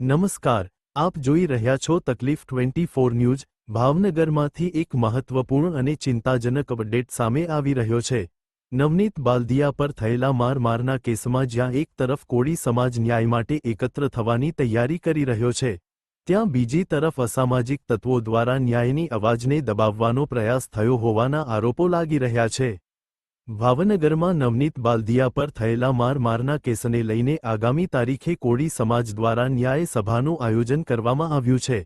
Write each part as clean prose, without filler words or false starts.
નમસ્કાર, આપ જોઈ રહ્યા છો તકલીફ 24 ન્યૂઝ। ભાવનગરમાંથી એક મહત્વપૂર્ણ અને ચિંતાજનક અપડેટ સામે આવી રહ્યો છે। નવનીત બાલદિયા પર થયેલા મારના કેસમાં જ્યાં એક તરફ કોળી સમાજ ન્યાય માટે એકત્ર થવાની તૈયારી કરી રહ્યો છે, ત્યાં બીજી તરફ અસામાજિક તત્વો દ્વારા ન્યાયની અવાજને દબાવવાનો પ્રયાસ થયો હોવાના આરોપો લાગી રહ્યા છે। ભાવનગરમાં નવનીત બાલદિયા પર થયેલા મારના કેસને લઈને આગામી તારીખે કોળી સમાજ દ્વારા ન્યાય સભાનું આયોજન કરવામાં આવ્યું છે।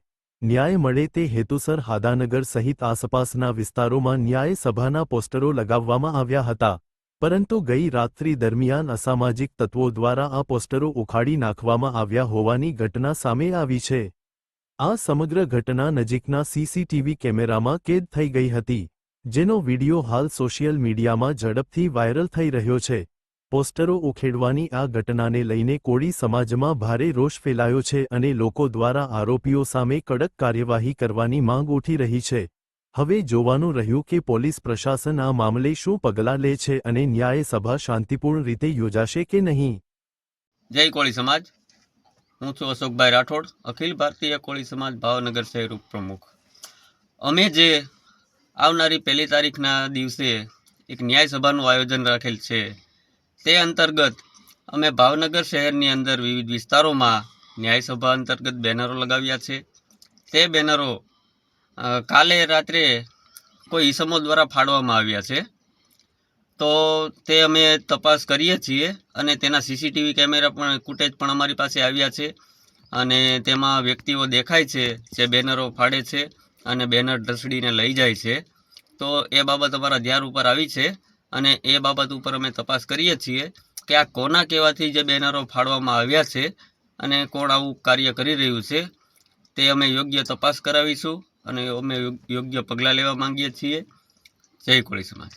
ન્યાય મળે તે હેતુસર હાદાનગર સહિત આસપાસના વિસ્તારોમાં ન્યાય સભાના પોસ્ટરો લગાવવામાં આવ્યા હતા, પરંતુ ગઈ રાત્રિ દરમિયાન અસામાજિક તત્વો દ્વારા આ પોસ્ટરો ઉખાડી નાખવામાં આવ્યા હોવાની ઘટના સામે આવી છે। આ સમગ્ર ઘટના નજીકના સીસીટીવી કેમેરામાં કેદ થઈ ગઈ હતી, જેનો વીડિયો હાલ સોશિયલ મીડિયામાં ઝડપથી વાયરલ થઈ રહ્યો છે। પોસ્ટરો ઉખેડવાની આ ઘટનાને લઈને કોળી સમાજમાં ભારે રોષ ફેલાયો છે અને લોકો દ્વારા આરોપીઓ સામે કડક કાર્યવાહી કરવાની માંગ ઉઠી રહી છે। હવે જોવાનું રહ્યું કે પોલીસ પ્રશાસન આ મામલે શું પગલાં લે છે અને ન્યાય સભા શાંતિપૂર્ણ રીતે યોજાશે કે નહીં। જય કોળી સમાજ। હું છું અશોકભાઈ રાઠોડ, અખિલ ભારતીય કોળી સમાજ ભાવનગર શહેર ઉપપ્રમુખ। અમે જે આવનારી 1 તારીખના દિવસે એક ન્યાય સભાનું આયોજન રાખેલ છે, તે અંતર્ગત અમે ભાવનગર શહેરની અંદર વિવિધ વિસ્તારોમાં ન્યાય સભા અંતર્ગત બેનરો લગાવ્યા છે। તે બેનરો કાલે રાત્રે કોઈ ઈસમો દ્વારા ફાડવામાં આવ્યા છે, તો તે અમે તપાસ કરીએ છીએ અને તેના સીસીટીવી કેમેરા પણ ફૂટેજ પણ અમારી પાસે આવ્યા છે અને તેમાં વ્યક્તિઓ દેખાય છે જે બેનરો ફાડે છે અને બેનર ઢસડીને લઈ જાય છે। તો એ બાબત અમારા ધ્યાન ઉપર આવી છે અને એ બાબત ઉપર અમે તપાસ કરીએ છીએ કે આ કોના કહેવાથી જે બેનરો ફાડવામાં આવ્યા છે અને કોણ આવું કાર્ય કરી રહ્યું છે, તે અમે યોગ્ય તપાસ કરાવીશું અને અમે યોગ્ય પગલાં લેવા માંગીએ છીએ। જય કોળી સમાજ।